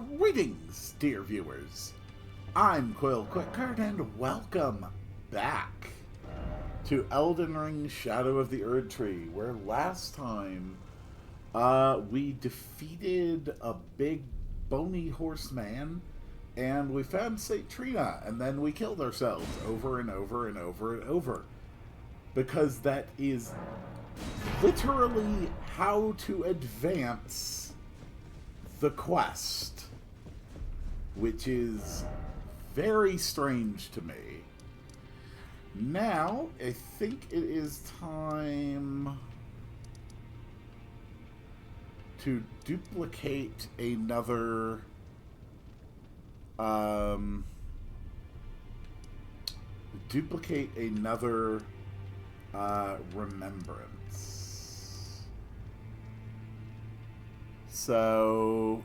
Greetings, dear viewers. I'm Quill Quickcard, and welcome back to Elden Ring Shadow of the Erdtree, where last time we defeated a big bony horseman, and we found Sate, and then we killed ourselves over and over and over and over. Because that is literally how to advance the quest, which is very strange to me. Now, I think it is time to duplicate another remembrance. So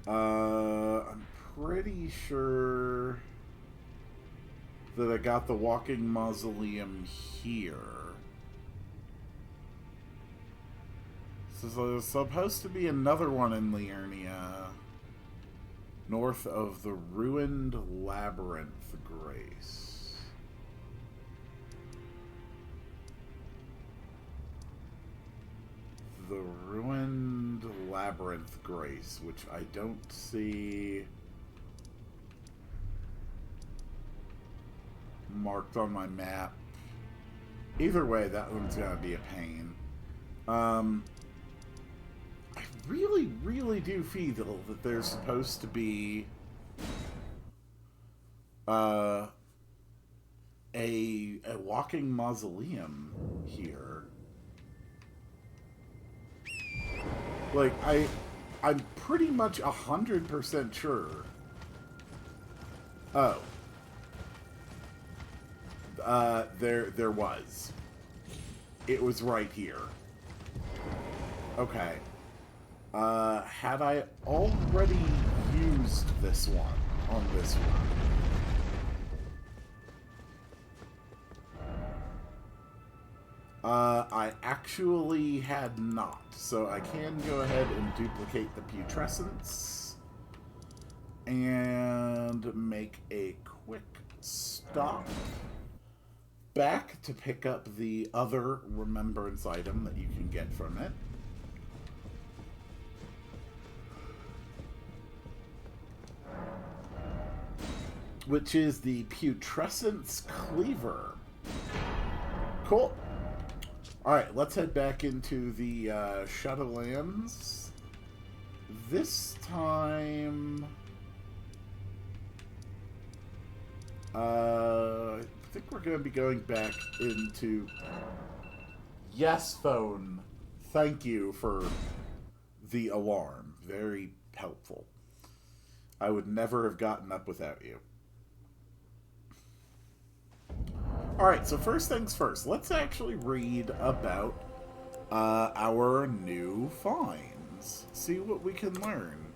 I'm pretty sure that I got the walking mausoleum here. So there's supposed to be another one in Liurnia, north of the ruined labyrinth grace. The ruined labyrinth grace, which I don't see marked on my map. Either way, that one's gonna be a pain. I really do feel that there's supposed to be a walking mausoleum here. Like, I'm pretty much 100% sure. Oh. There was. It was right here. Okay. Had I already used this one on this one? I actually had not, so I can go ahead and duplicate the putrescence and make a quick stop back to pick up the other remembrance item that you can get from it. Which is the putrescence cleaver. Cool. Alright, let's head back into the Shadowlands. This time I think we're going to be going back into... Yes, phone. Thank you for the alarm. Very helpful. I would never have gotten up without you. Alright, so first things first. Let's actually read about our new finds. See what we can learn.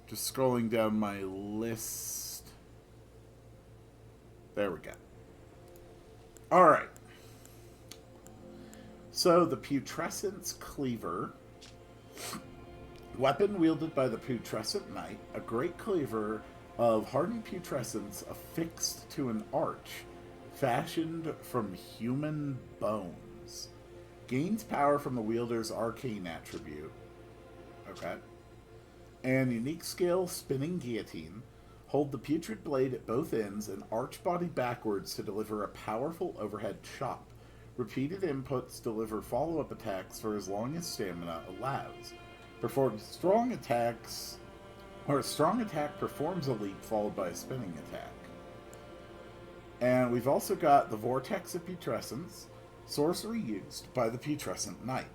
Just scrolling down my list. There we go. Alright. So, the putrescence cleaver. Weapon wielded by the putrescent knight, a great cleaver of hardened putrescence affixed to an arch, fashioned from human bones. Gains power from the wielder's arcane attribute. Okay. And unique skill, spinning guillotine. Hold the putrid blade at both ends and arch body backwards to deliver a powerful overhead chop. Repeated inputs deliver follow-up attacks for as long as stamina allows. Perform strong attacks, or a strong attack performs a leap followed by a spinning attack. And we've also got the Vortex of Putrescence, sorcery used by the putrescent knight.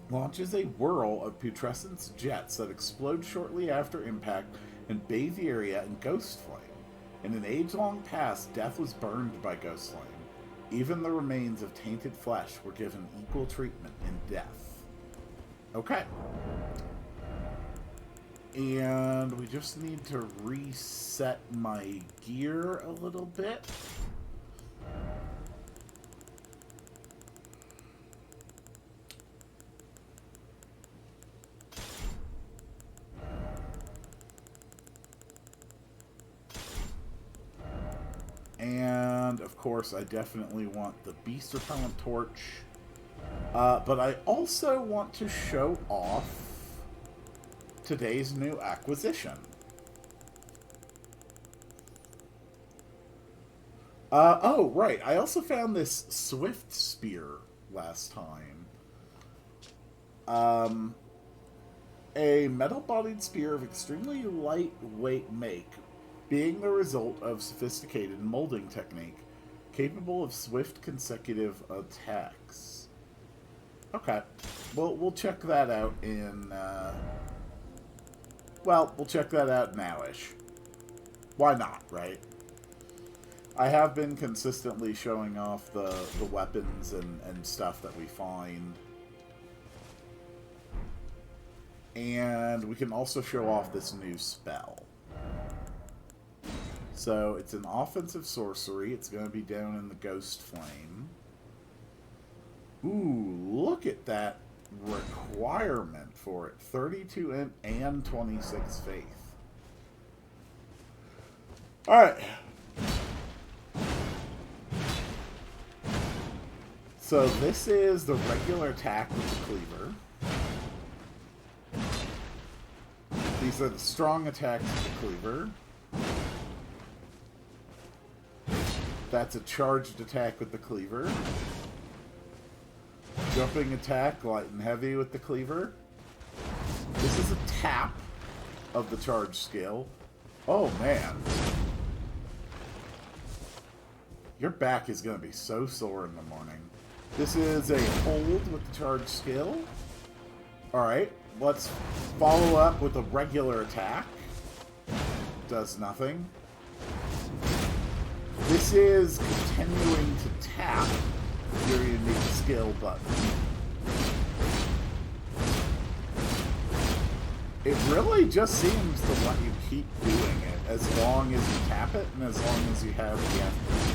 Launches a whirl of putrescence jets that explode shortly after impact and bathe the area in ghost flame. In an age-long past, death was burned by ghost flame. Even the remains of tainted flesh were given equal treatment in death. Okay. And we just need to reset my gear a little bit. And, of course, I definitely want the Beast Repellent Torch. But I also want to show off today's new acquisition. Oh, right. I also found this Swift Spear last time. A metal-bodied spear of extremely lightweight make, being the result of sophisticated molding technique, capable of swift consecutive attacks. Okay. We'll check that out in, well, we'll check that out now-ish. Why not, right? I have been consistently showing off the weapons and stuff that we find. And we can also show off this new spell. So, it's an offensive sorcery. It's going to be down in the Ghost Flame. Ooh, look at that requirement for it. 32 int and 26 faith. Alright. So this is the regular attack with the cleaver. These are the strong attacks with the cleaver. That's a charged attack with the cleaver. Jumping attack, light and heavy with the cleaver. This is a tap of the charge skill. Oh, man. Your back is going to be so sore in the morning. This is a hold with the charge skill. Alright, let's follow up with a regular attack. Does nothing. This is continuing to tap your unique skill button. It really just seems to let you keep doing it as long as you tap it and as long as you have the effort.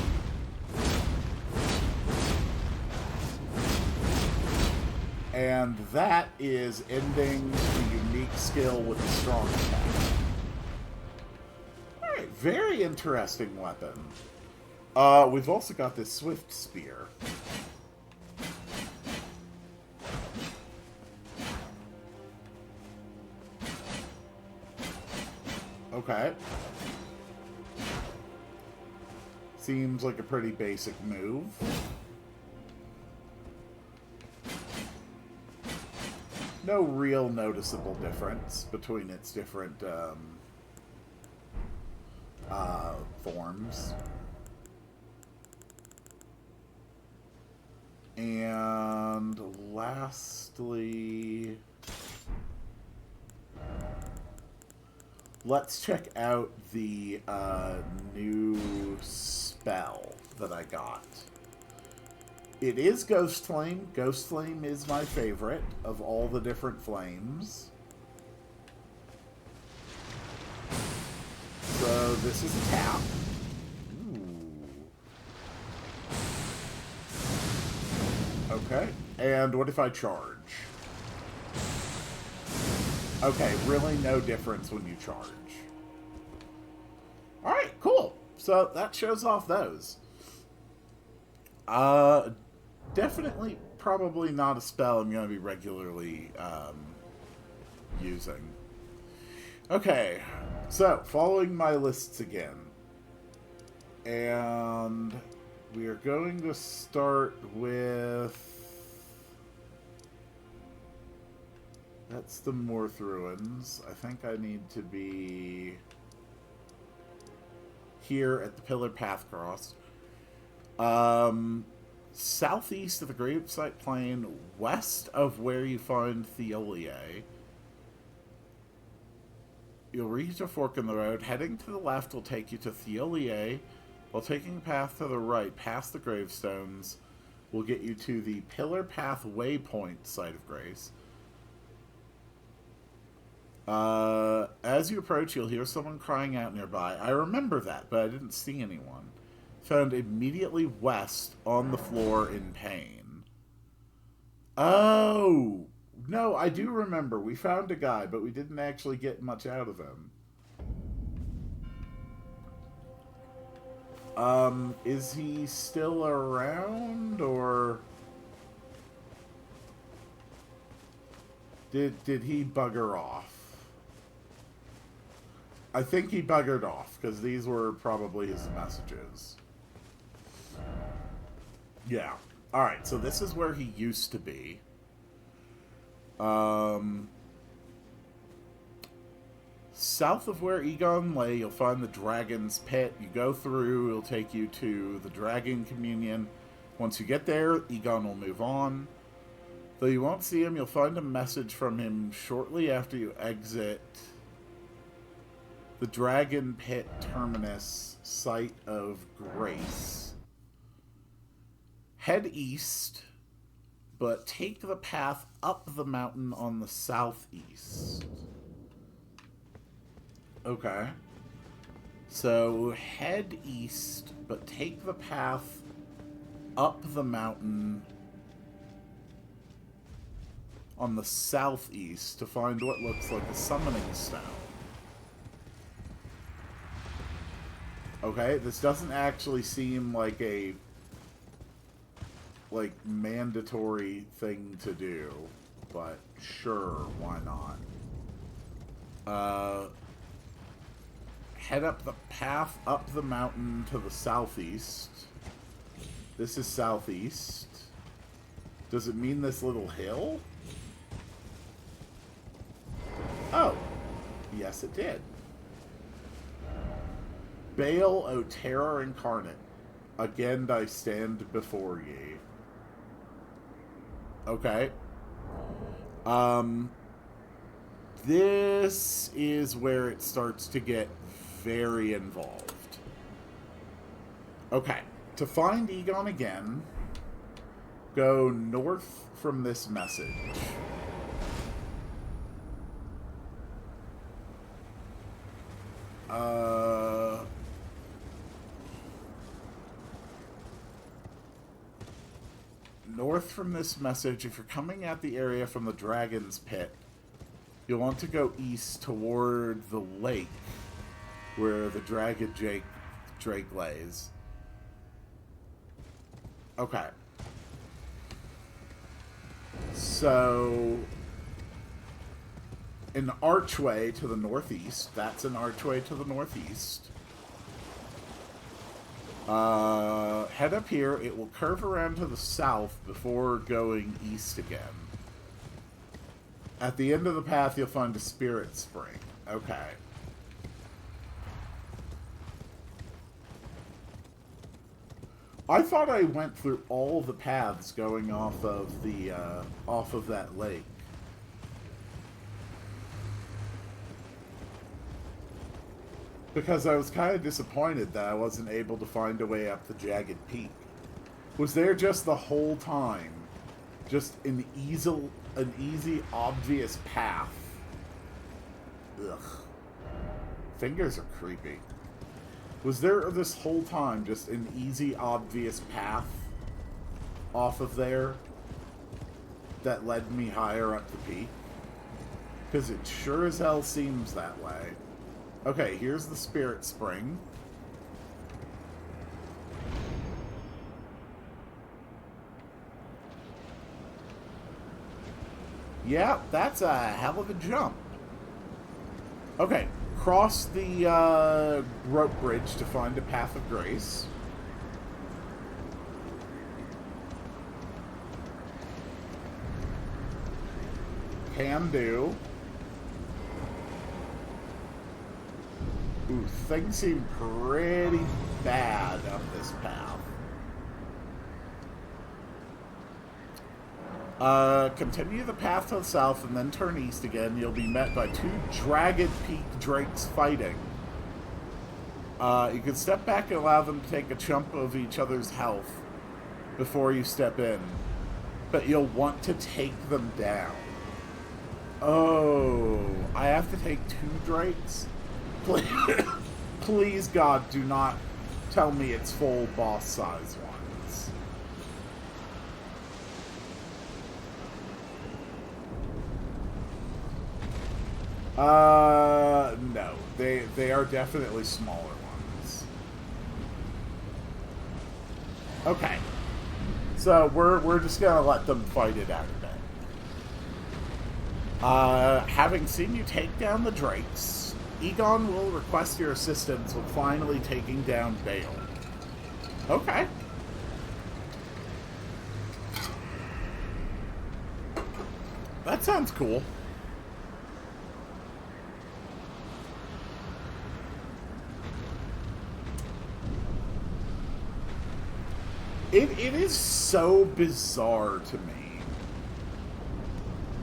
And that is ending the unique skill with the strong attack. Alright, very interesting weapon. We've also got this Swift Spear. Okay. Seems like a pretty basic move. No real noticeable difference between its different forms. And lastly, let's check out the new spell that I got. It is Ghost Flame. Ghost Flame is my favorite of all the different flames. So this is a tap. Okay, and what if I charge? Okay, really no difference when you charge. Alright, cool. So that shows off those. Definitely, probably not a spell I'm going to be regularly using. Okay, so following my lists again. And we are going to start with... That's the Morth Ruins. I think I need to be here at the Pillar Path Cross. Southeast of the Gravesite Plain, west of where you find Theoliae. You'll reach a fork in the road. Heading to the left will take you to Theoliae, while taking a path to the right past the gravestones will get you to the Pillar Path Waypoint Site of Grace. As you approach, you'll hear someone crying out nearby. I remember that, but I didn't see anyone. Found immediately west on the floor in pain. Oh! No, I do remember. We found a guy, but we didn't actually get much out of him. Is he still around, or... Did he bugger off? I think he buggered off, because these were probably his messages. Yeah. Alright, so this is where he used to be. South of where Egon lay, you'll find the Dragon's Pit. You go through, it'll take you to the Dragon Communion. Once you get there, Egon will move on. Though you won't see him, you'll find a message from him shortly after you exit the Dragon Pit Terminus, Site of Grace. Head east, but take the path up the mountain on the southeast. Okay. So head east, but take the path up the mountain on the southeast to find what looks like a summoning stone. Okay, this doesn't actually seem like a mandatory thing to do, but sure, why not? Head up the path up the mountain to the southeast. This is southeast. Does it mean this little hill? Oh, yes it did. BAYLE, O terror incarnate, again I stand before ye. Okay. This is where it starts to get very involved. Okay. To find Egon again, go north from this message. North from this message, if you're coming at the area from the Dragon's Pit, you'll want to go east toward the lake where the Dragon Drake lays. Okay. So, an archway to the northeast. That's an archway to the northeast. Head up here. It will curve around to the south before going east again. At the end of the path, you'll find a spirit spring. Okay. I thought I went through all the paths going off of the off of that lake. Because I was kind of disappointed that I wasn't able to find a way up the jagged peak. Was there just the whole time just an easy, obvious path? Ugh. Fingers are creepy. Was there this whole time just an easy, obvious path off of there that led me higher up the peak? Because it sure as hell seems that way. Okay, here's the spirit spring. Yeah, that's a hell of a jump. Okay, cross the rope bridge to find a path of grace. Can do. Ooh, things seem pretty bad up this path. Continue the path to the south and then turn east again. You'll be met by two Dragon Peak Drakes fighting. You can step back and allow them to take a chunk of each other's health before you step in. But you'll want to take them down. Oh, I have to take 2 drakes? Please, please, God, do not tell me it's full boss size ones. No. They are definitely smaller ones. Okay. So we're just gonna let them fight it out a bit. Having seen you take down the drakes, Egon will request your assistance with finally taking down BAYLE. Okay. That sounds cool. It is so bizarre to me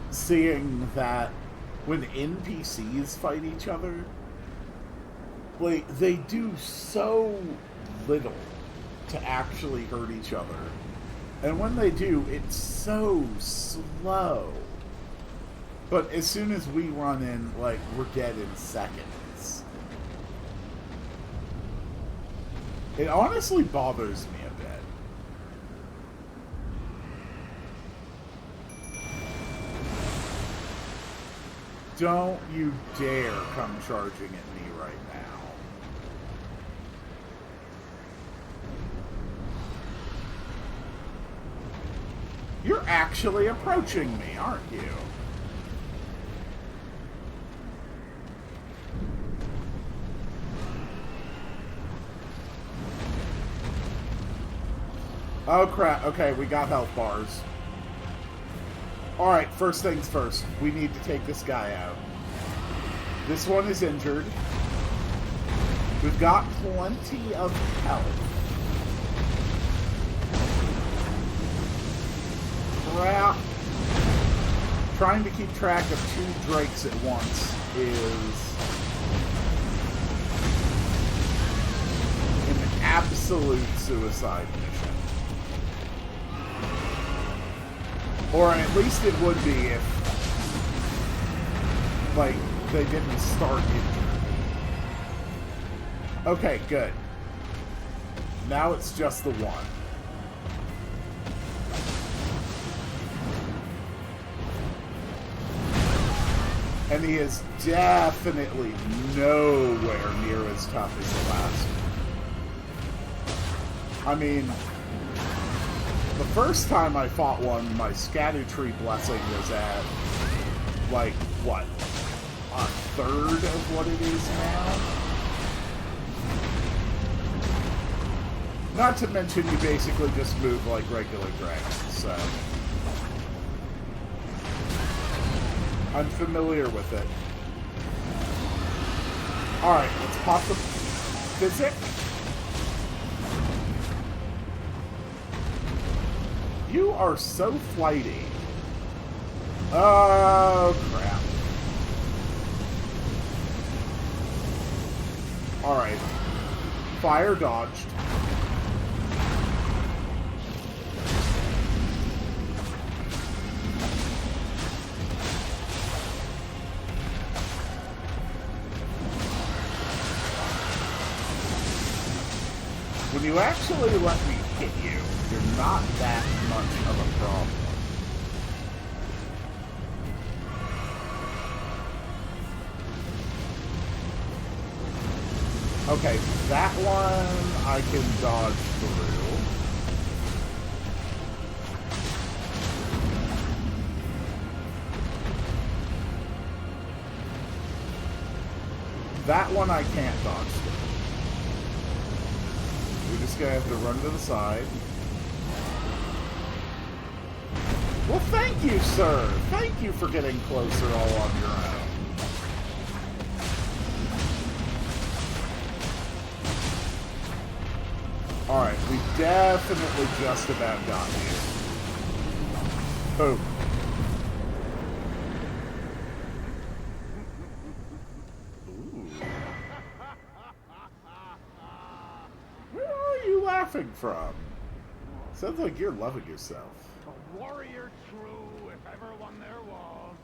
seeing that when NPCs fight each other, like, they do so little to actually hurt each other. And when they do, it's so slow. But as soon as we run in, like, we're dead in seconds. It honestly bothers me a bit. Don't you dare come charging at me right now. You're actually approaching me, aren't you? Oh crap, okay, we got health bars. Alright, first things first. We need to take this guy out. This one is injured. We've got plenty of health. Crap. Trying to keep track of 2 drakes at once is an absolute suicide mission. Or at least it would be if, like, they didn't start injured. Okay, good. Now it's just the one. And he is definitely nowhere near as tough as the last one. I mean, the first time I fought one, my Erdtree blessing was at, like, what? A third of what it is now? Not to mention you basically just move like regular dragons, so I'm familiar with it. Alright, let's pop the physic. You are so flighty. Oh, crap. Alright. Fire dodged. When you actually let me hit you, you're not that much of a problem. Okay, that one I can dodge through. That one I can't dodge through. We're just gonna have to run to the side. Well, thank you, sir. Thank you for getting closer all on your own. Alright, we definitely just about got you. Boom. Ooh. Where are you laughing from? Sounds like you're loving yourself. A warrior true, if ever one there was.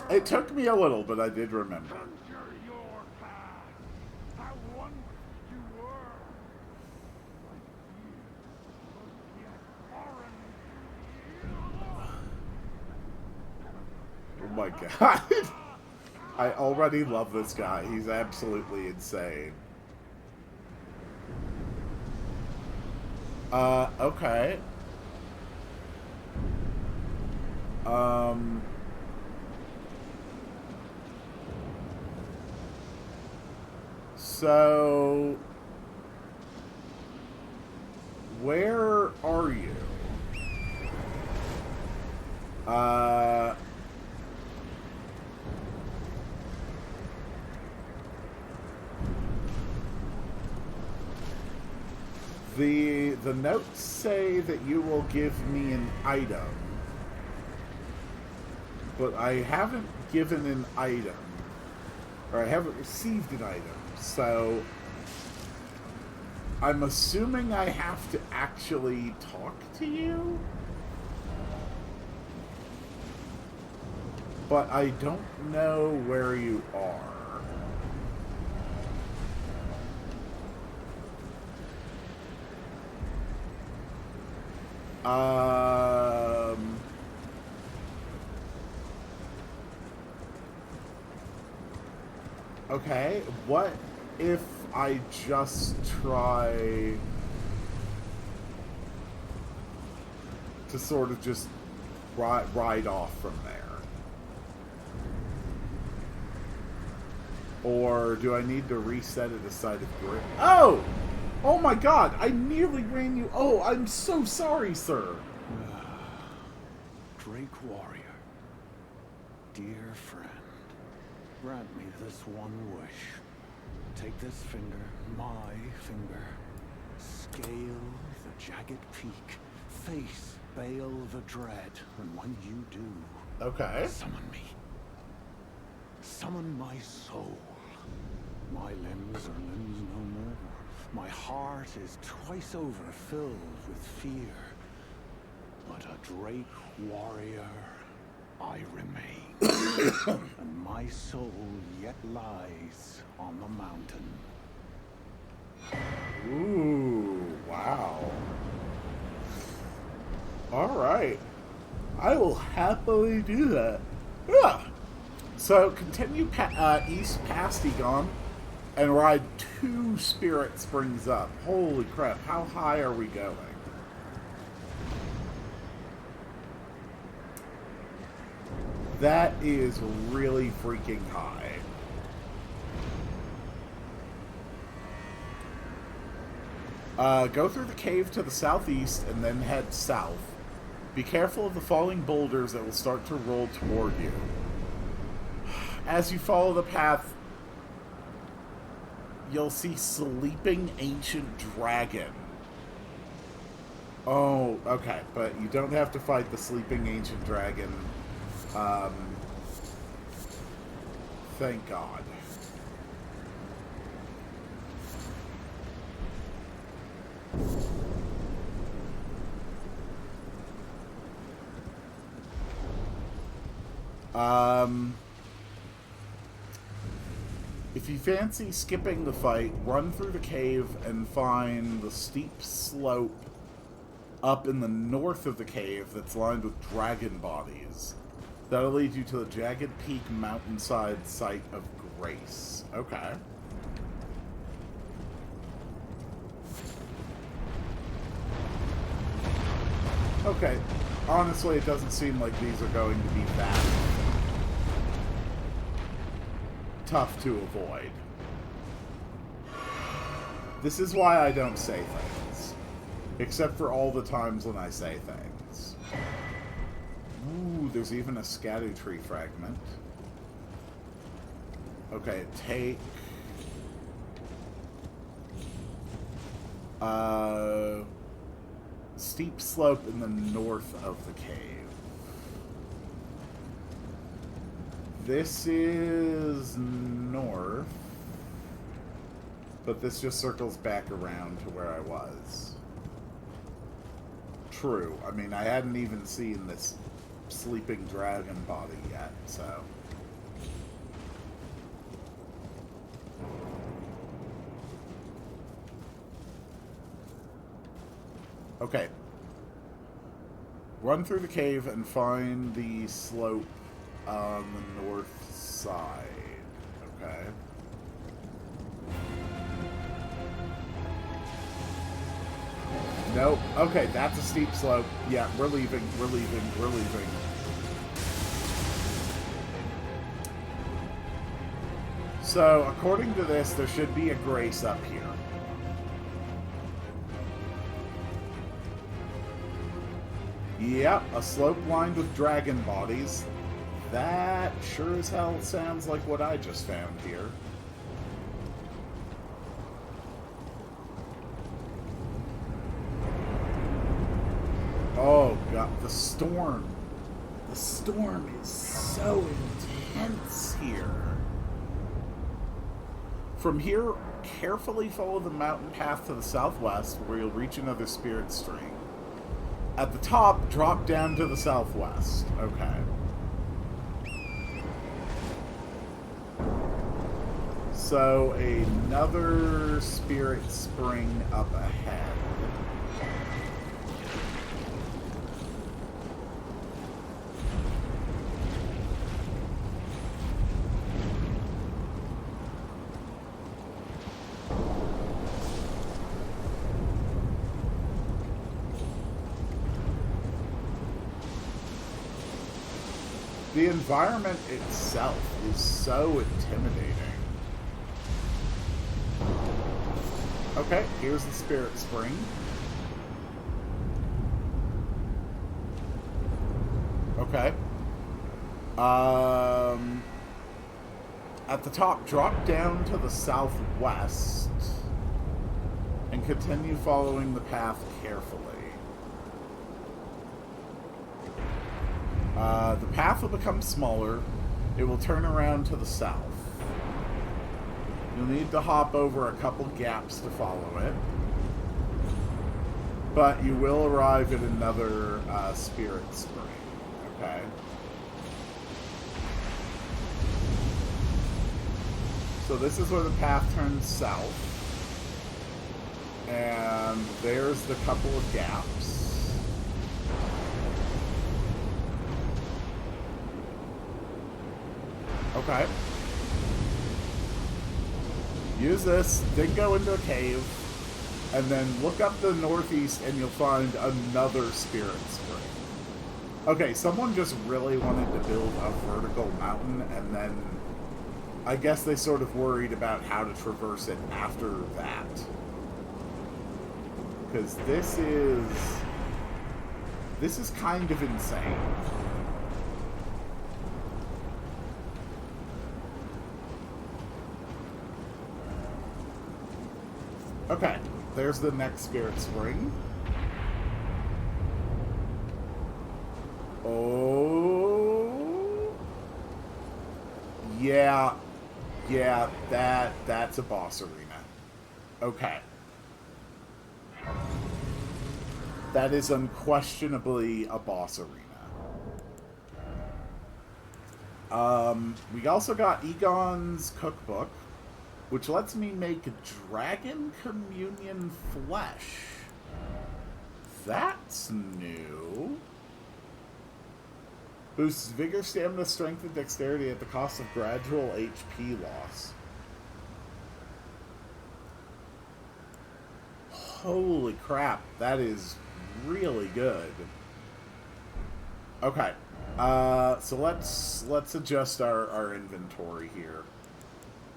It took me a little, but I did remember. Oh my god. I already love this guy. He's absolutely insane. Okay. So, where are you? The notes say that you will give me an item, but I haven't given an item, or I haven't received an item, so I'm assuming I have to actually talk to you? But I don't know where you are. Okay, what if I just try to sort of just ride off from there? Or do I need to reset it aside of grid? Oh! Oh my god, I nearly ran you. Oh, I'm so sorry, sir. Drake warrior, dear friend, grant me this one wish. Take this finger, my finger, scale the jagged peak, face BAYLE the dread, and when you do, okay, summon me. Summon my soul. My limbs are limbs no more. My heart is twice over filled with fear. But a Drake warrior I remain. And my soul yet lies on the mountain. Ooh, wow. Alright. I will happily do that. Yeah. So, continue east past Egon and ride 2 Spirit Springs up. Holy crap, how high are we going? That is really freaking high. Go through the cave to the southeast and then head south. Be careful of the falling boulders that will start to roll toward you. As you follow the path, you'll see sleeping ancient dragon. Oh, okay, but you don't have to fight the sleeping ancient dragon. Thank God. If you fancy skipping the fight, run through the cave and find the steep slope up in the north of the cave that's lined with dragon bodies. That'll lead you to the Jagged Peak mountainside site of Grace. Okay. Okay. Honestly, it doesn't seem like these are going to be that tough to avoid. This is why I don't say things. Except for all the times when I say things. Ooh, there's even a Erdtree fragment. Okay, take... steep slope in the north of the cave. This is north. But this just circles back around to where I was. True. I mean, I hadn't even seen this sleeping dragon body yet, so... Okay. Run through the cave and find the slope on the north side. Okay. Nope. Okay, that's a steep slope. Yeah, we're leaving. We're leaving. We're leaving. So, according to this, there should be a grace up here. Yep, a slope lined with dragon bodies. That sure as hell sounds like what I just found here. Oh god, the storm. The storm is so intense here. From here, carefully follow the mountain path to the southwest where you'll reach another spirit stream. At the top, drop down to the southwest. Okay. So, another spirit spring up ahead. The environment itself is so intimidating. Okay, here's the spirit spring. Okay. At the top, drop down to the southwest and continue following the path carefully. The path will become smaller. It will turn around to the south. You'll need to hop over a couple gaps to follow it. But you will arrive at another spirit spring. Okay? So this is where the path turns south. And there's the couple of gaps. Okay. Use this, then go into a cave, and then look up the northeast and you'll find another spirit spring. Okay, someone just really wanted to build a vertical mountain, and then I guess they sort of worried about how to traverse it after that. Because this is kind of insane. Okay, there's the next spirit spring. Oh, yeah, that's a boss arena. Okay, that is unquestionably a boss arena. We also got Egon's cookbook, which lets me make dragon communion flesh. That's new. Boosts vigor, stamina, strength, and dexterity at the cost of gradual HP loss. Holy crap, that is really good. Okay, so let's adjust our inventory here.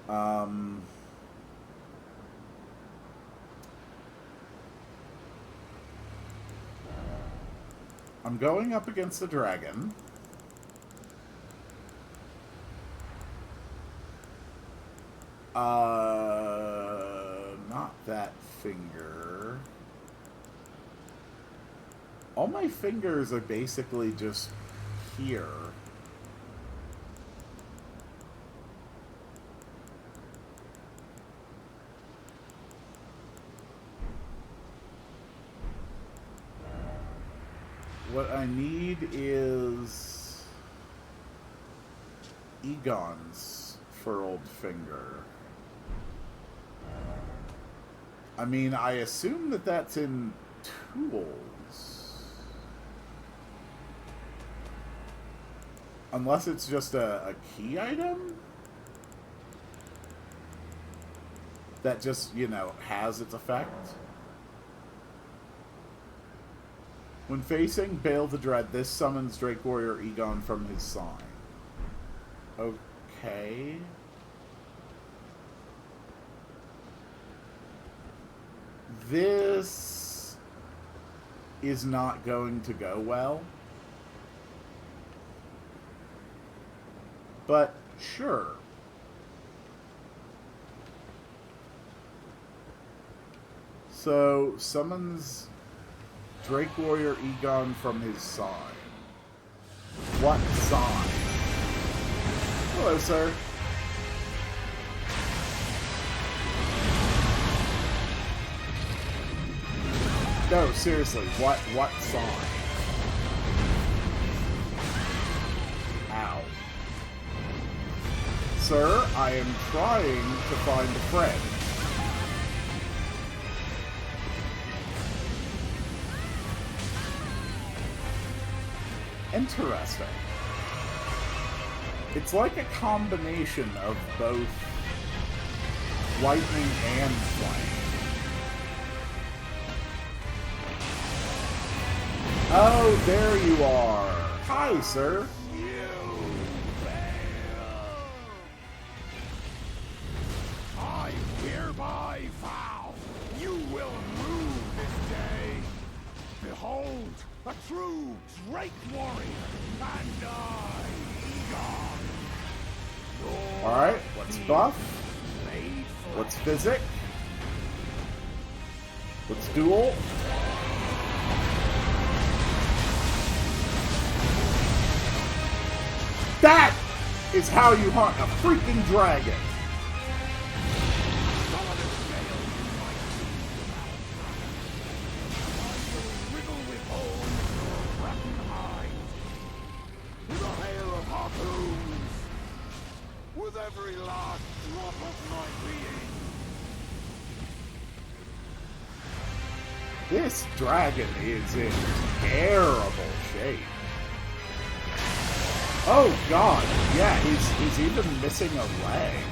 I'm going up against the dragon. Not that finger. All my fingers are basically just here. what I need is Egon's furled finger. I mean, I assume that that's in tools. Unless it's just a key item that just, you know, has its effect. When facing Bayle the Dread, this summons Drake Warrior Egon from his sign. Okay. This is not going to go well. But sure. So, summons Drake Warrior Egon from his sign. What sign? Hello, sir. No, seriously, what sign? Ow. Sir, I am trying to find a friend. Interesting. It's like a combination of both lightning and flame. Oh, there you are. Hi, sir. I hereby vow you will rue this day. Behold, a true Drake warrior, and I, Egon. Alright, let's buff. Let's physic. Let's duel. That is how you hunt a freaking dragon. With every last drop of my being. This dragon is in terrible shape. Oh god, yeah, he's even missing a leg.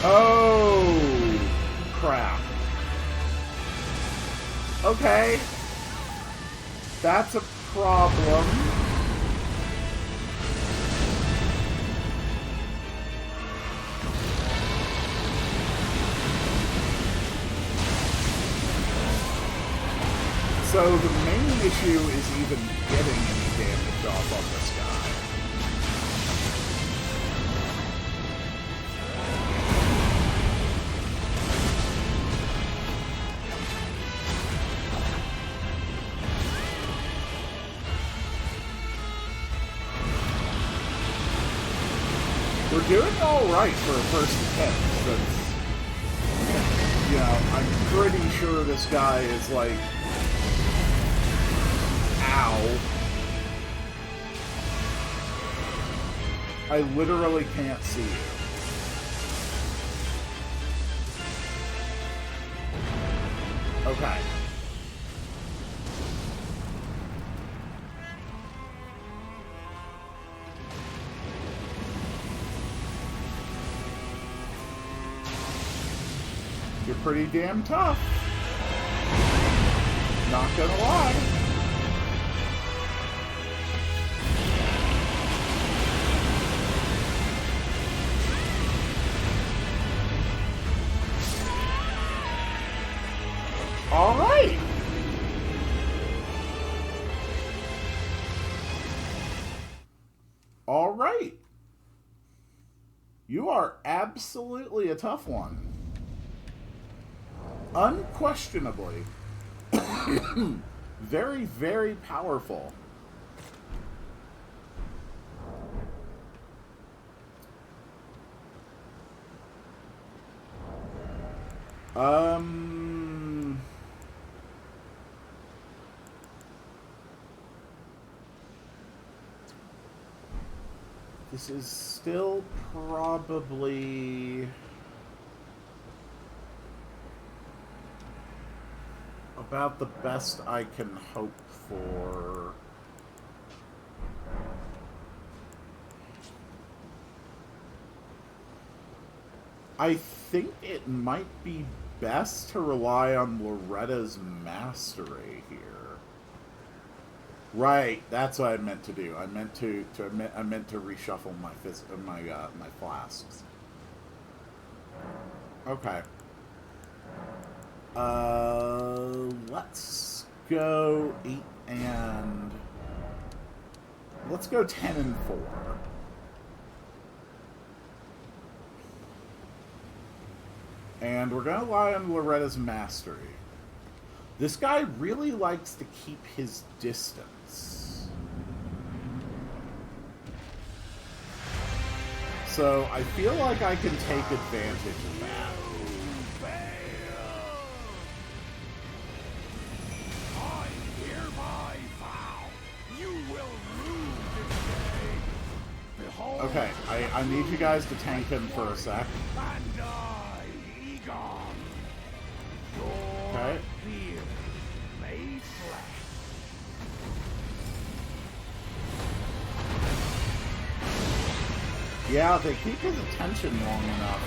Oh, crap. Okay. That's a problem. So the main issue is even getting any damage off on this guy. We're doing alright for a first attempt. That's, you know, I'm pretty sure this guy is like... Ow. I literally can't see you. Okay. You're pretty damn tough. Not gonna lie. All right. All right. You are absolutely a tough one. Unquestionably, Very, very powerful. This is still probably about the best I can hope for. I think it might be best to rely on Loretta's mastery here. Right, that's what I meant to do. I meant to reshuffle my my flasks. Okay. Let's go 8 and let's go 10 and 4. And we're going to rely on Loretta's mastery. This guy really likes to keep his distance. So I feel like I can take advantage of that. I hereby vow you will rue this day. Behold, Okay, I need you guys to tank him for a sec. and I, Egon, your Okay. fear made flesh. Yeah, they keep his attention long enough.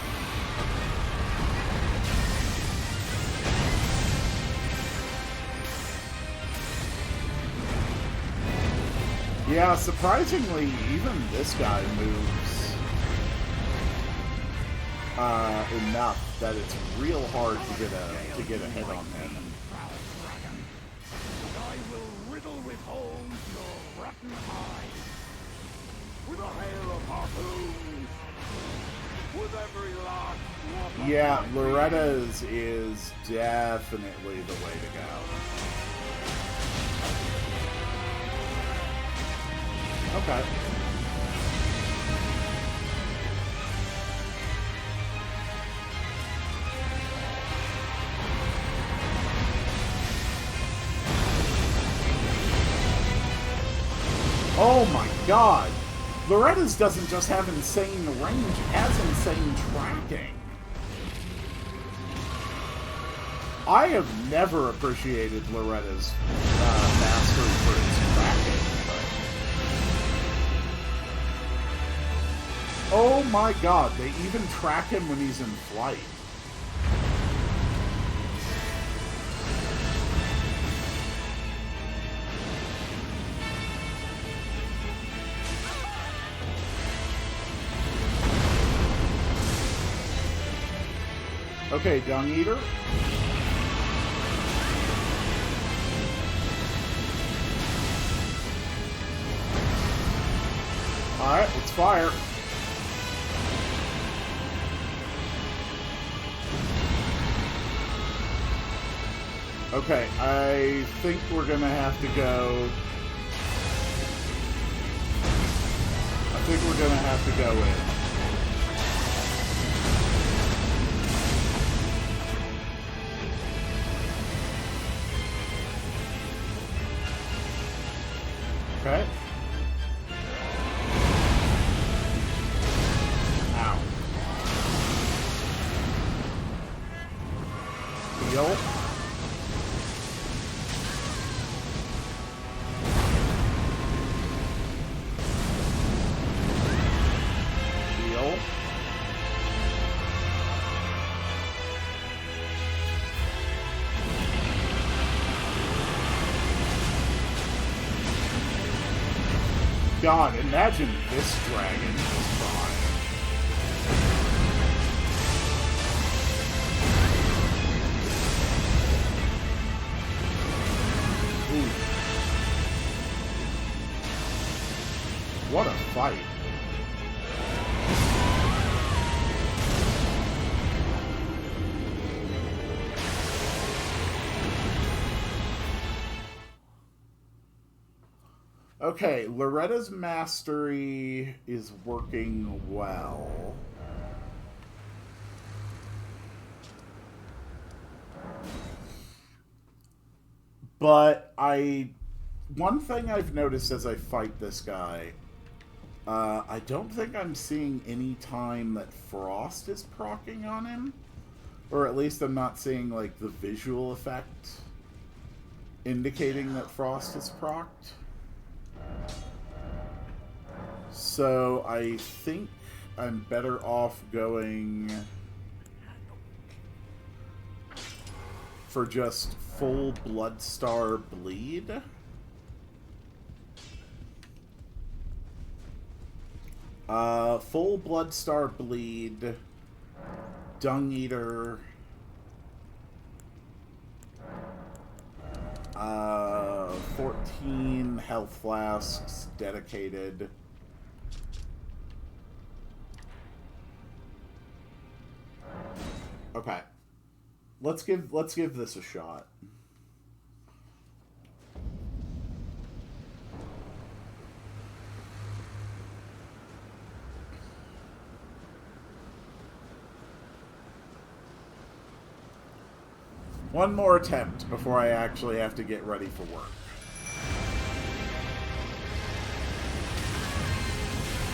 Yeah, surprisingly, even this guy moves enough that it's real hard to get a hit on him. I will riddle with holes your rotten eyes with a hail of harpoons, with every last drop of Yeah, my Loretta's is definitely the way to go. Okay. Oh my god! Loretta's doesn't just have insane range, it has insane tracking. I have never appreciated Loretta's mastery for its tracking. Oh my god, they even track him when he's in flight. Okay, Dung Eater. Alright, let's fire. Okay, I think we're gonna have to go. I think we're gonna have to go in. Okay. Ow. Heal. Heal. God, imagine this dragon just trying. Ooh. What a fight. Okay, Loretta's mastery is working well. But one thing I've noticed as I fight this guy, I don't think I'm seeing any time that Frost is proccing on him. Or at least I'm not seeing, like, the visual effect indicating that Frost is procced. So I think I'm better off going for just full Bloodstar Bleed. Full Bloodstar Bleed, Dung Eater, 14 health flasks dedicated. Okay. Let's give this a shot. One more attempt before I actually have to get ready for work.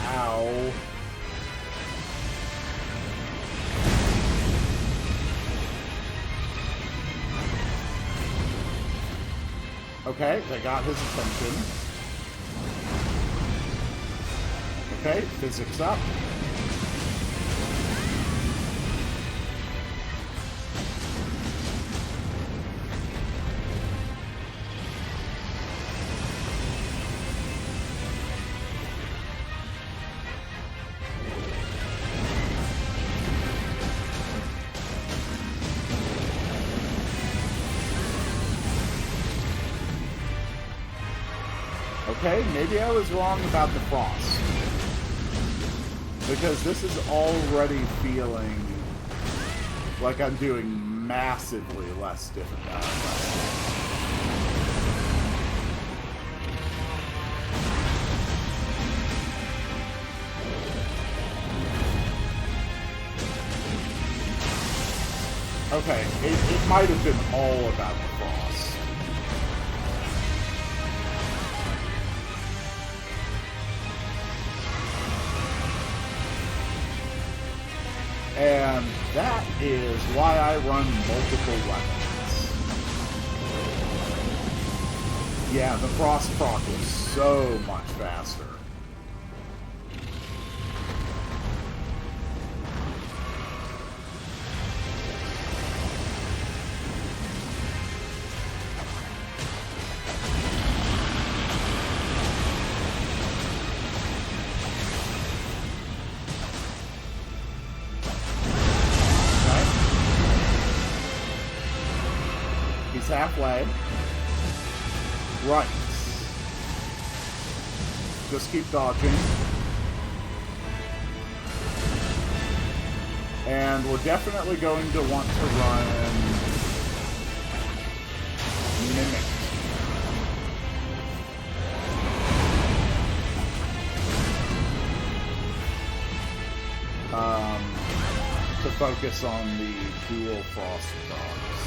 Ow. Okay, they got his attention. Okay, physics up. Okay, maybe I was wrong about the frost. Because this is already feeling like I'm doing massively less difficult. Okay, it might have been all about the frost. And that is why I run multiple weapons. Yeah, the frost proc was so much faster. Halfway. Right. Just keep dodging. And we're definitely going to want to run Mimic. To focus on the dual frost dogs.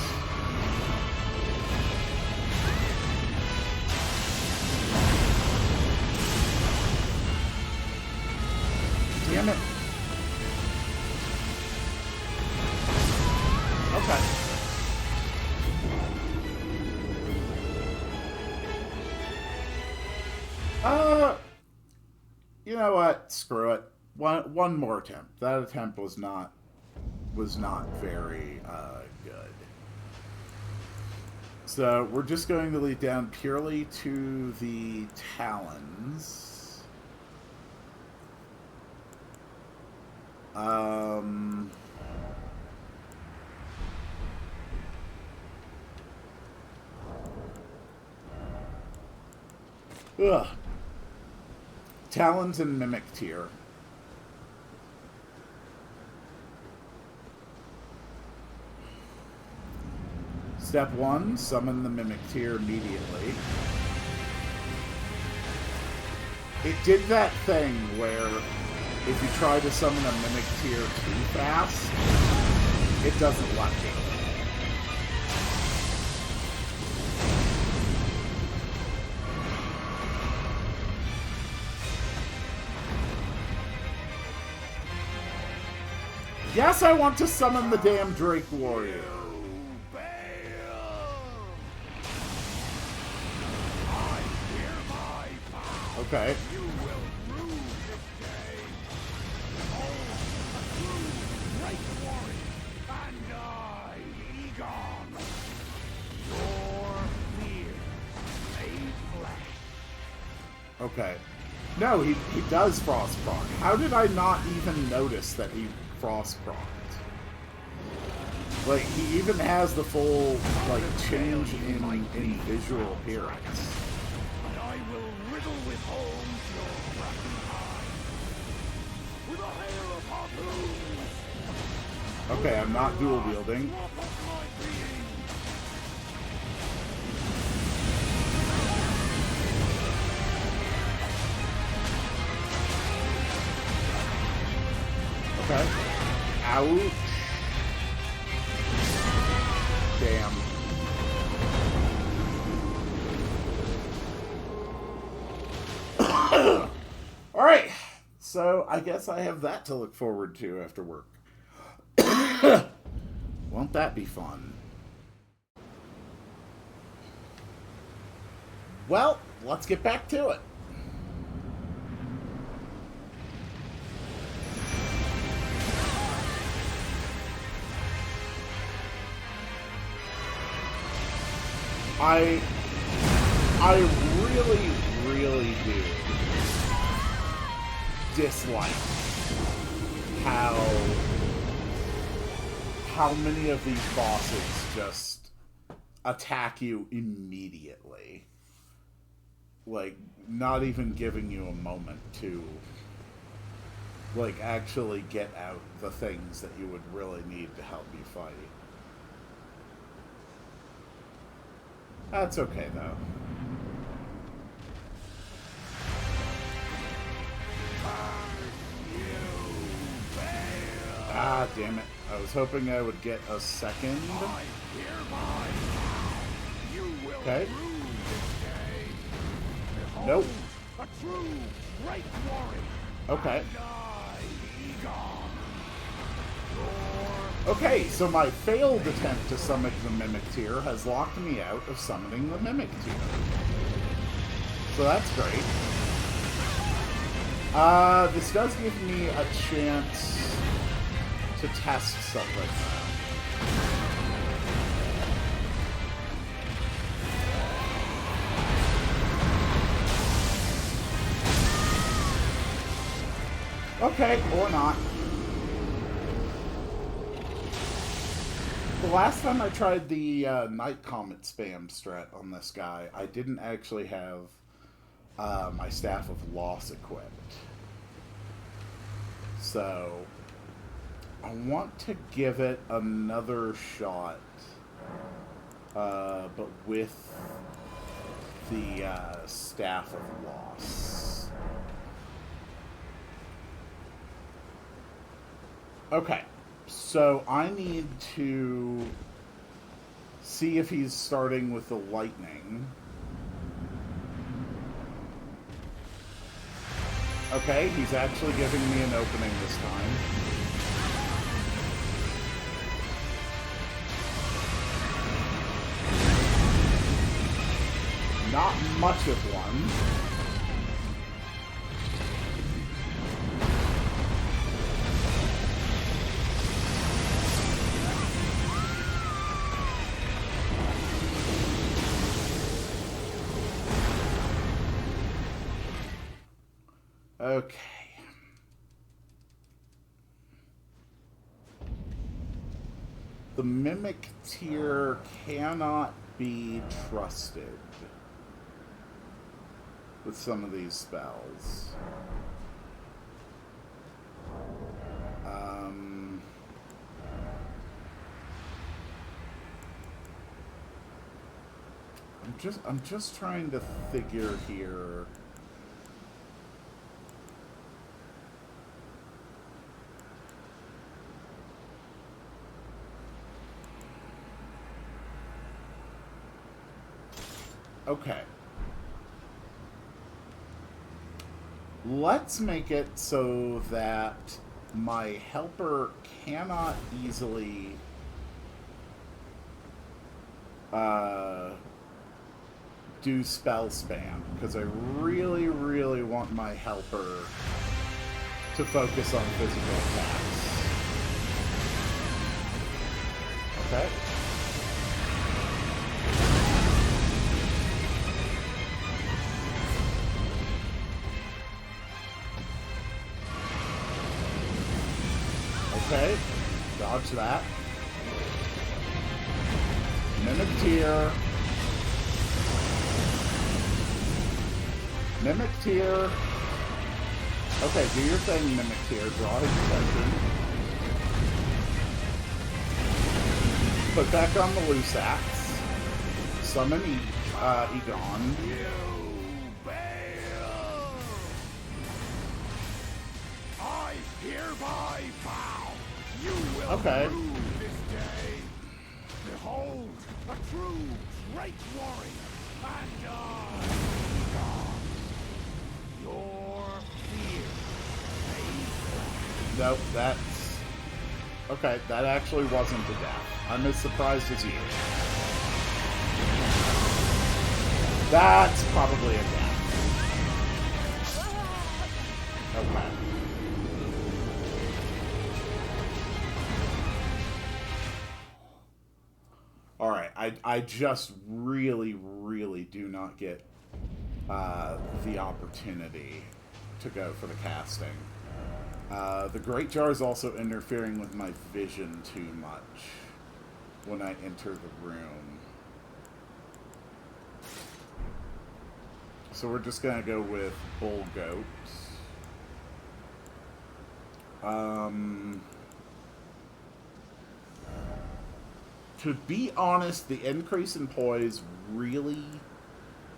Damn it. Okay. You know what? Screw it. One more attempt. That attempt was not very good. So we're just going to lead down purely to the talons. Ugh. Talons and Mimic tier. Step 1, summon the Mimic tier immediately. It did that thing where if you try to summon a Mimic Tier too fast, it doesn't let you. Yes, I want to summon the damn Drake Warrior. Okay. You will rue this day. Oh, great warrior, and I, Egon. Your fears made flesh. Okay. No, he does frost proc. How did I not even notice that he frost procced? Like, he even has the full, like, change in visual appearance. And I will riddle with homes your crafty eyes. With a hail of harpoons. Okay, I'm not dual wielding. Swap of my being. Okay. Ouch. Damn. Alright. So, I guess I have that to look forward to after work. Won't that be fun? Well, let's get back to it. I really, really do dislike how many of these bosses just attack you immediately. Like, not even giving you a moment to, like, actually get out the things that you would really need to help you fight. That's okay, though. Ah, damn it. I was hoping I would get a second. Okay. Nope. Okay. Okay, so my failed attempt to summon the Mimic Tier has locked me out of summoning the Mimic Tier. So that's great. This does give me a chance to test something. Okay, or not. The last time I tried the Night Comet spam strat on this guy, I didn't actually have my Staff of Loss equipped. So, I want to give it another shot, but with the Staff of Loss. Okay. So I need to see if he's starting with the lightning. Okay, he's actually giving me an opening this time. Not much of one. Okay. The Mimic Tier cannot be trusted with some of these spells. I'm just trying to figure here Okay. Let's make it so that my helper cannot easily do spell spam, because I really, really want my helper to focus on physical attacks. Okay. Okay, dodge that. Mimic Tear. Mimic Tear. Okay, do your thing, Mimic Tear. Draw his attention. Put back on the loose axe. Summon Egon. I hereby vow you will rue this day. Behold, a true great warrior, and God, your fear. Nope, that's... Okay, that actually wasn't a death. I'm as surprised as you. That's probably a death. Okay. Alright, I just really, really do not get the opportunity to go for the casting. The Great Jar is also interfering with my vision too much when I enter the room. So we're just going to go with Bull Goat. To be honest, the increase in poise really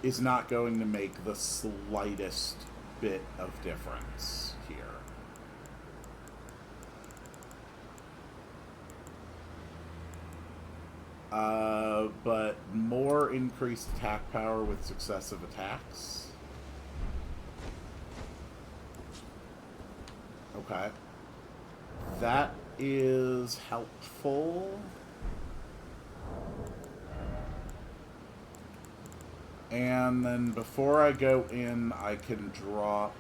is not going to make the slightest bit of difference here. But more increased attack power with successive attacks. Okay. That is helpful. And then before I go in, I can drop...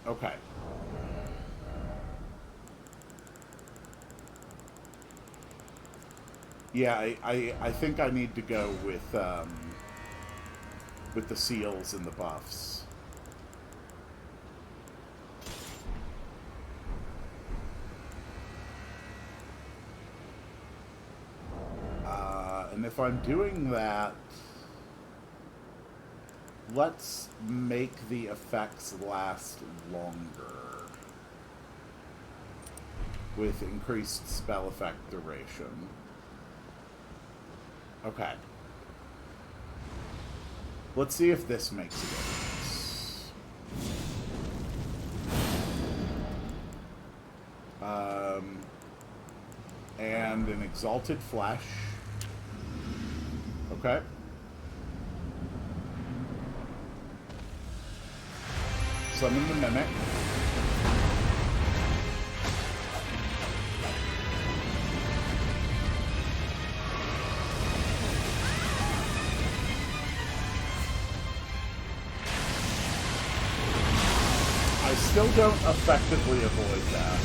Okay. Yeah, I think I need to go with the seals and the buffs. And if I'm doing that, let's make the effects last longer with increased spell effect duration. Okay. Let's see if this makes a difference. And an Exalted Flesh. Okay. Summon the Mimic. I still don't effectively avoid that.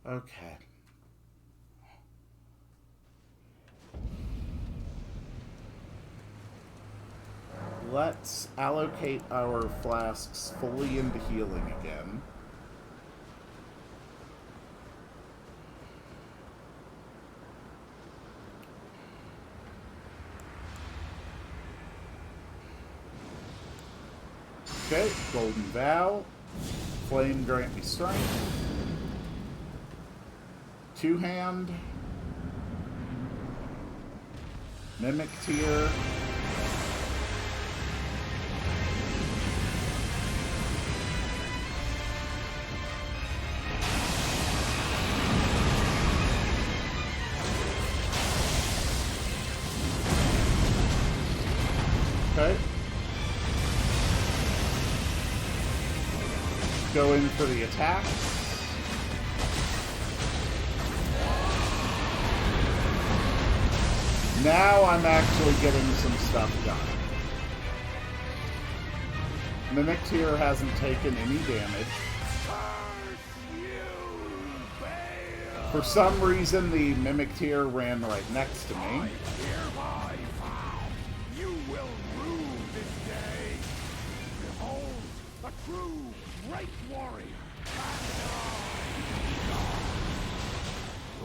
Okay. Let's allocate our flasks fully into healing again. Okay, Golden Vow. Flame grant me strength. Two-hand. Mimic Tier. Okay. Go in for the attack. Now I'm actually getting some stuff done. Mimic Tier hasn't taken any damage. For some reason, the Mimic Tier ran right next to me. You will rue this day. Behold, a true great warrior.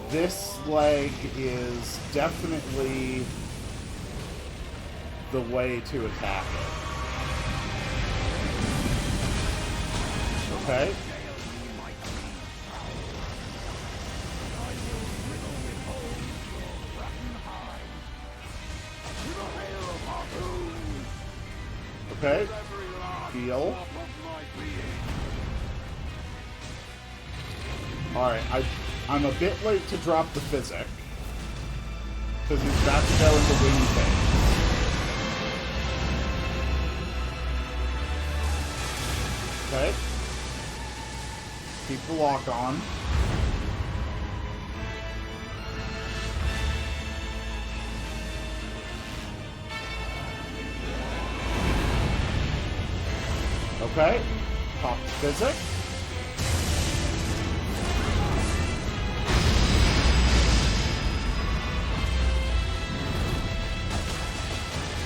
This leg is definitely the way to attack it. Okay. Okay. Heal. Alright, I'm a bit late to drop the physic. Because he's about to go into wing phase. Okay. Keep the lock on. Okay. Pop physic.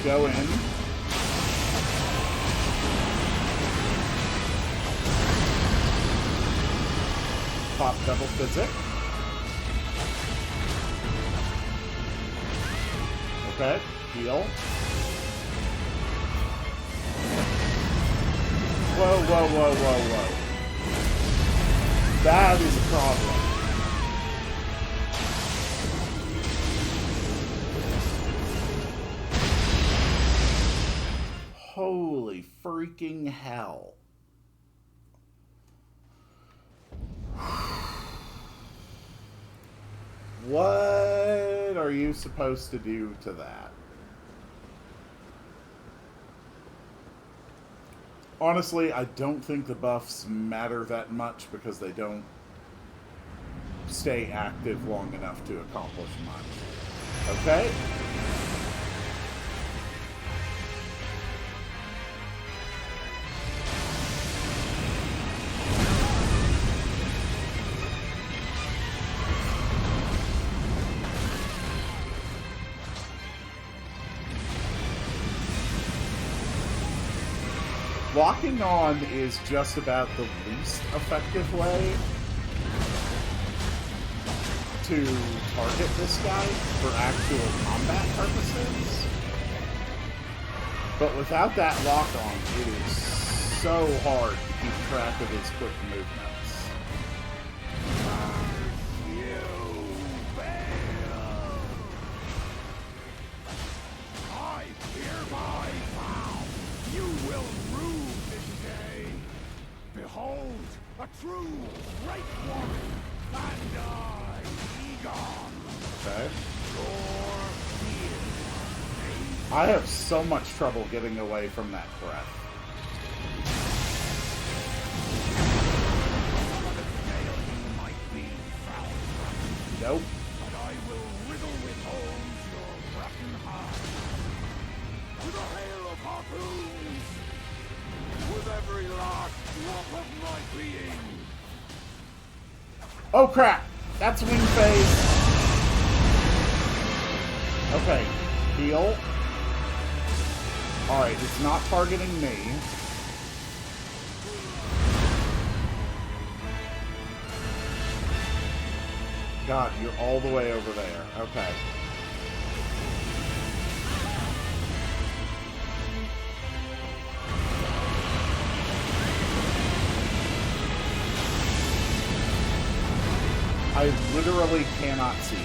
Go in. Pop double physic. Okay. Heal. Whoa, whoa, whoa, whoa, whoa. That is a problem. Holy freaking hell. What are you supposed to do to that? Honestly, I don't think the buffs matter that much because they don't stay active long enough to accomplish much. Okay? Locking on is just about the least effective way to target this guy for actual combat purposes. But without that lock on, it is so hard to keep track of his quick movements. Behold, a true great warrior, and I, Egon. Okay. I have so much trouble getting away from that breath. Nope. But I will riddle with holes your rotten heart. With a hail of harpoons. With every last drop of my being. Oh crap! That's wing phase! Okay, heal. Alright, it's not targeting me. God, you're all the way over there. Okay. I literally cannot see it.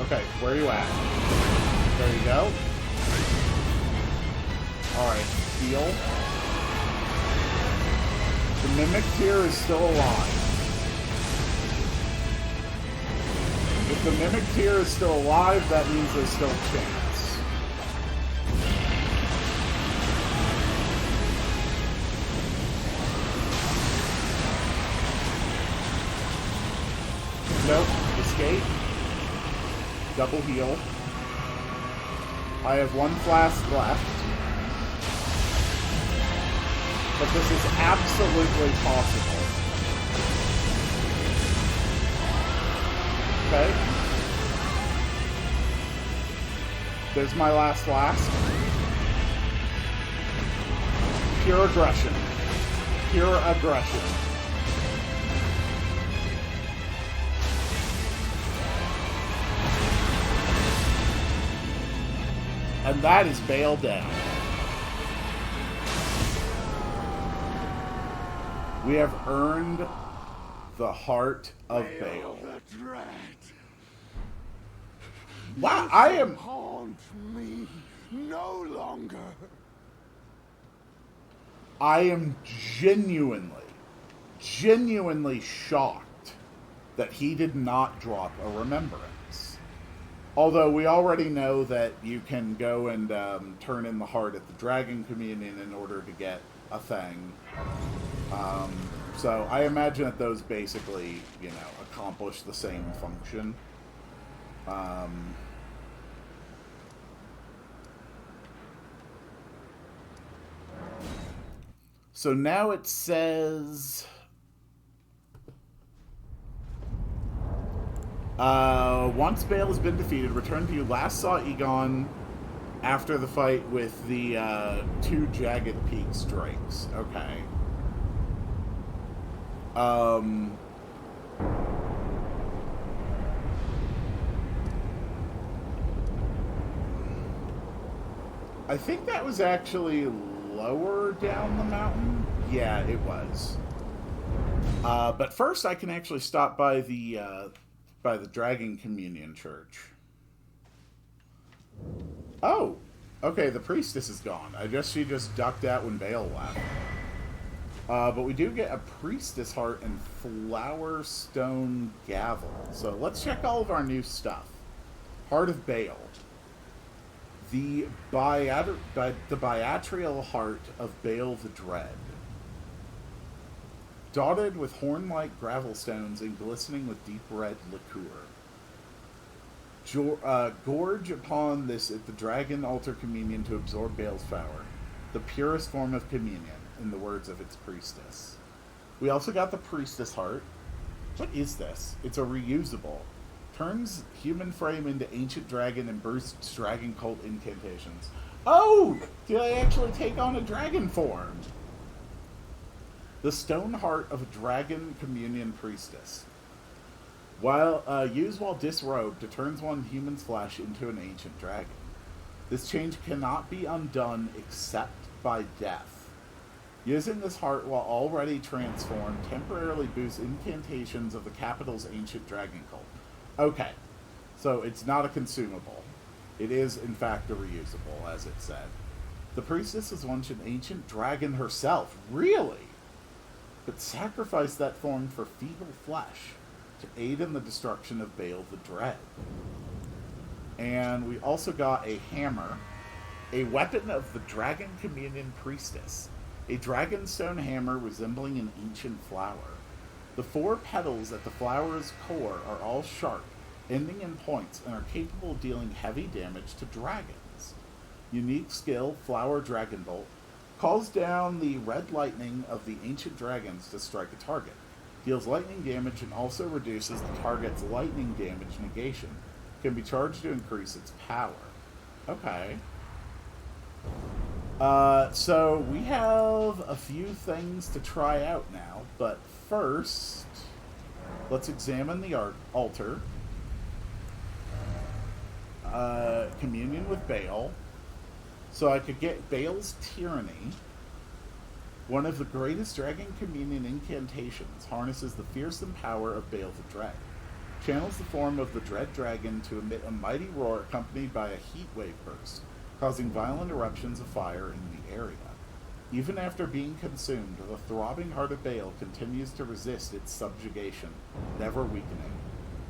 Okay, where are you at? There you go. Alright, heal. The Mimic Tear is still alive. If the Mimic Tear is still alive, that means there's still a chance. Nope. Escape. Double heal. I have one flask left. But this is absolutely possible. Okay. There's my last flask. Pure aggression. Pure aggression. And that is BAYLE down. We have earned the heart of BAYLE. Wow, I am... haunt me no longer. I am genuinely shocked that he did not drop a remembrance. Although we already know that you can go and turn in the heart at the Dragon Communion in order to get a thing. So I imagine that those basically, you know, accomplish the same function. So now it says... once BAYLE has been defeated, return to you last saw Egon after the fight with the 2 Jagged Peaks drakes. Okay. I think that was actually lower down the mountain. Yeah, it was. But first I can actually stop by the Dragon Communion Church. Oh! Okay, the priestess is gone. I guess she just ducked out when BAYLE left. But we do get a priestess heart and flower stone gavel. So let's check all of our new stuff. Heart of BAYLE. The biatrial heart of BAYLE the Dread. Dotted with horn-like gravel stones and glistening with deep red liqueur. Gorge upon this at the Dragon Altar Communion to absorb BAYLE's power. The purest form of communion, in the words of its priestess. We also got the priestess heart. What is this? It's a reusable. Turns human frame into ancient dragon and bursts dragon cult incantations. Oh! Did I actually take on a dragon form? The stone heart of a Dragon Communion priestess. Used while disrobed, it turns one human's flesh into an ancient dragon. This change cannot be undone except by death. Using this heart while already transformed temporarily boosts incantations of the capital's ancient dragon cult. Okay, so it's not a consumable. It is, in fact, a reusable, as it said. The priestess was once an ancient dragon herself. Really? But sacrificed that form for feeble flesh to aid in the destruction of BAYLE the Dread. And we also got a hammer, a weapon of the Dragon Communion Priestess, a dragonstone hammer resembling an ancient flower. The 4 petals at the flower's core are all sharp, ending in points, and are capable of dealing heavy damage to dragons. Unique skill, Flower Dragon Bolt, calls down the red lightning of the ancient dragons to strike a target. Deals lightning damage and also reduces the target's lightning damage negation. Can be charged to increase its power. Okay. So we have a few things to try out now, but first, let's examine the altar. communion with BAYLE. So I could get BAYLE's Tyranny. One of the greatest Dragon Communion incantations harnesses the fearsome power of BAYLE the Dread. Channels the form of the Dread Dragon to emit a mighty roar accompanied by a heat wave burst, causing violent eruptions of fire in the area. Even after being consumed, the throbbing heart of BAYLE continues to resist its subjugation, never weakening.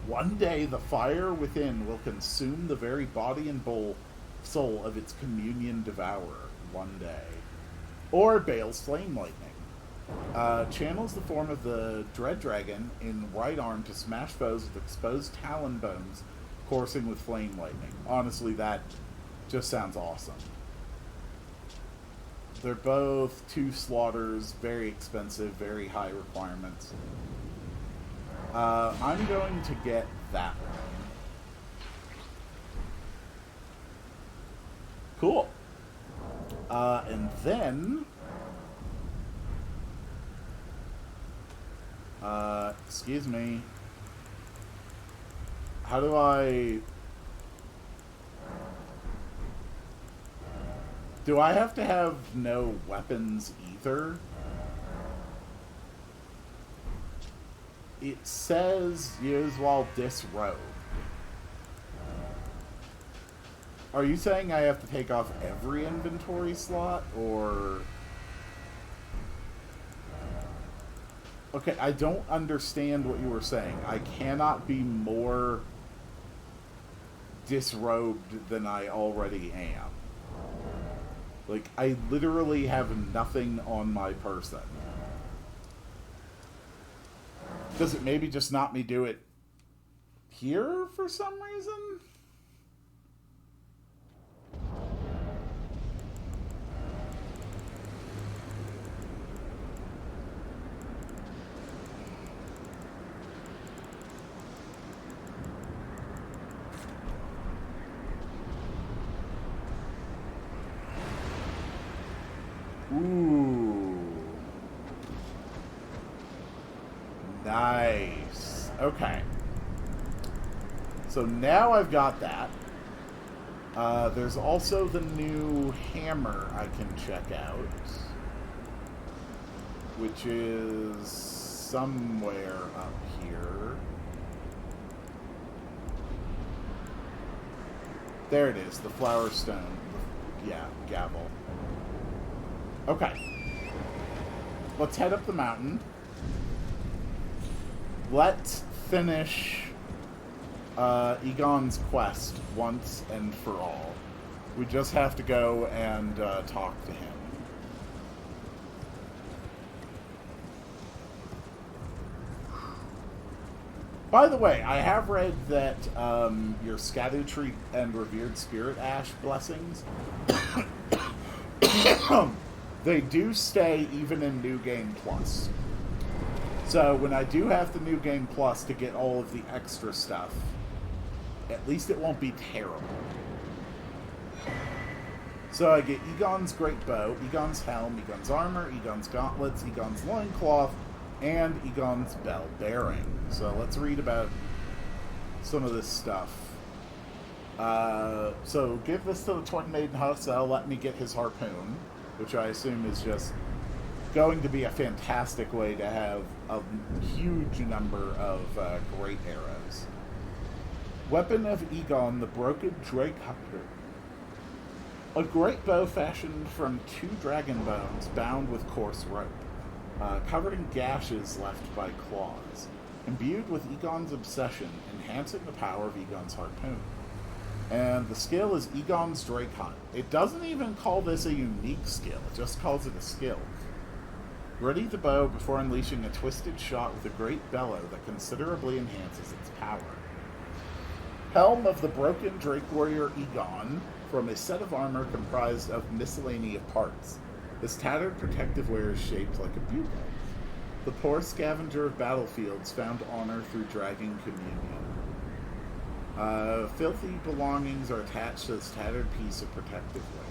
One day, the fire within will consume the very body and soul of its communion devourer. One day. Or BAYLE's Flame Lightning. Channels the form of the Dread Dragon in right arm to smash foes with exposed talon bones, coursing with Flame Lightning. Honestly, that just sounds awesome. They're both 2 slaughters, very expensive, very high requirements. I'm going to get that one. Cool. And then... excuse me. How do I... Do I have to have no weapons either? It says use while disrobed. Are you saying I have to take off every inventory slot, or... Okay, I don't understand what you were saying. I cannot be more disrobed than I already am. Like, I literally have nothing on my person. Does it maybe just not me do it here for some reason? Ooh. Nice. Okay. So now I've got that. There's also the new hammer I can check out, which is somewhere up here. There it is, the flower stone. Yeah, gavel. Okay. Let's head up the mountain. Let's finish Egon's quest once and for all. We just have to go and talk to him. By the way, I have read that your Erdtree and Revered Spirit Ash blessings they do stay even in New Game Plus. So when I do have the New Game Plus to get all of the extra stuff, at least it won't be terrible. So I get Egon's Great Bow, Egon's Helm, Egon's Armor, Egon's Gauntlets, Egon's Loincloth, and Egon's Bell Bearing. So let's read about some of this stuff. So give this to the Twin Maiden Husk, that'll let me get his harpoon, which I assume is just going to be a fantastic way to have a huge number of great arrows. Weapon of Egon, the Broken Drake Hunter. A great bow fashioned from 2 dragon bones bound with coarse rope, covered in gashes left by claws, imbued with Egon's obsession, enhancing the power of Egon's harpoon. And the skill is Egon's Drake Hunt. It doesn't even call this a unique skill, it just calls it a skill. Ready the bow before unleashing a twisted shot with a great bellow that considerably enhances its power. Helm of the Broken Drake Warrior Egon, from a set of armor comprised of miscellaneous parts. This tattered protective wear is shaped like a bugle. The poor scavenger of battlefields found honor through dragging communion. Filthy belongings are attached to this tattered piece of protective wear.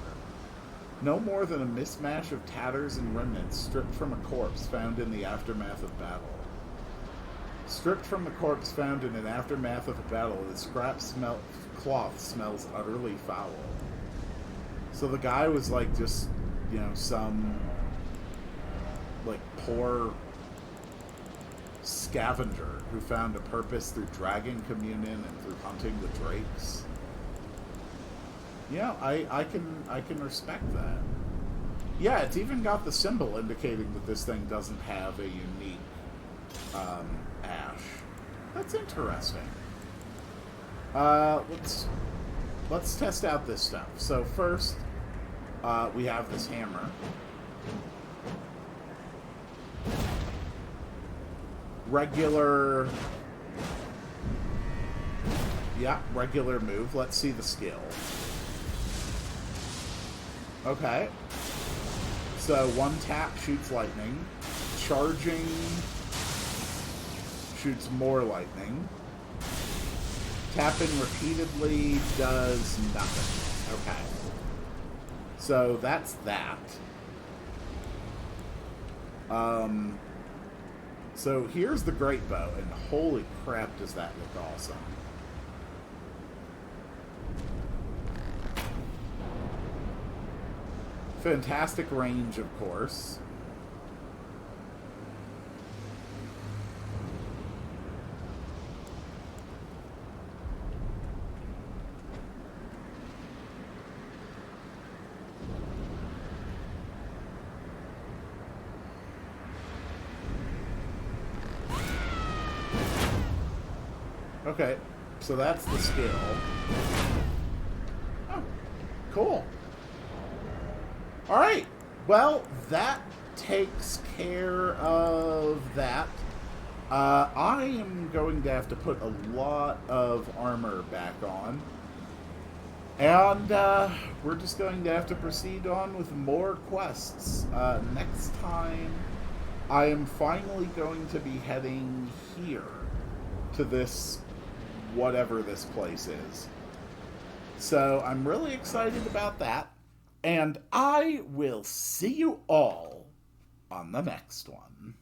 No more than a mismatch of tatters and remnants stripped from a corpse found in the aftermath of battle. Stripped from a corpse found in an aftermath of a battle, the scraps cloth smells utterly foul. So the guy was like just, you know, some like poor scavenger who found a purpose through dragon communion and through hunting the drakes. Yeah, I can respect that. Yeah, it's even got the symbol indicating that this thing doesn't have a unique ash. That's interesting. Let's test out this stuff. So first, we have this hammer. Regular... Yeah, regular move. Let's see the skill. Okay. So, one tap shoots lightning. Charging shoots more lightning. Tapping repeatedly does nothing. Okay. So, that's that. So, here's the great bow, and holy crap does that look awesome. Fantastic range, of course. Okay, so that's the skill. Oh, cool. Alright, well, that takes care of that. I am going to have to put a lot of armor back on. And we're just going to have to proceed on with more quests. Next time, I am finally going to be heading here to this, whatever this place is. So I'm really excited about that. And I will see you all on the next one.